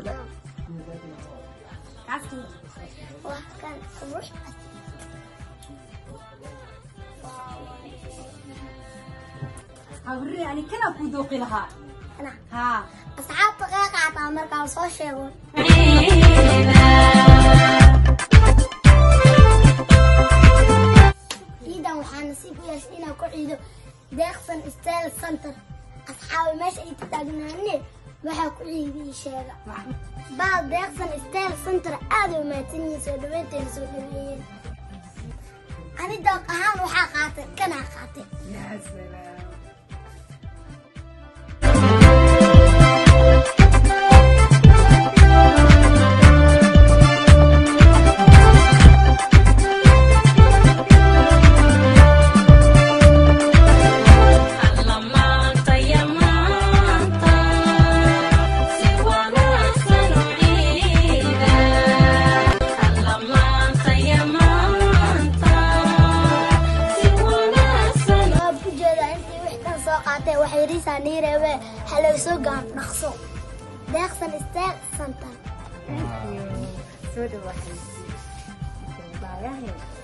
سلام عسكري وكان روح أوري يعني كنا كودوقي لها أنا ها أصحاب دقيقة عطا مركز صوت شيء إذا وحنا نسيب ياسينا كل عيد داخل ستايل سنتر أصحابي ماشي يتتاجناني waxaa ku ciidii sheega baal deeqsan style center aad u maatinii soo dhaweynteena soo dhaweeyeen ani doq ahaan waxaa qaatay kana qaatay يا سلام waxay riisaaniirewe halo soo gaan dhaqso deeqsan style center سود واحد بايعه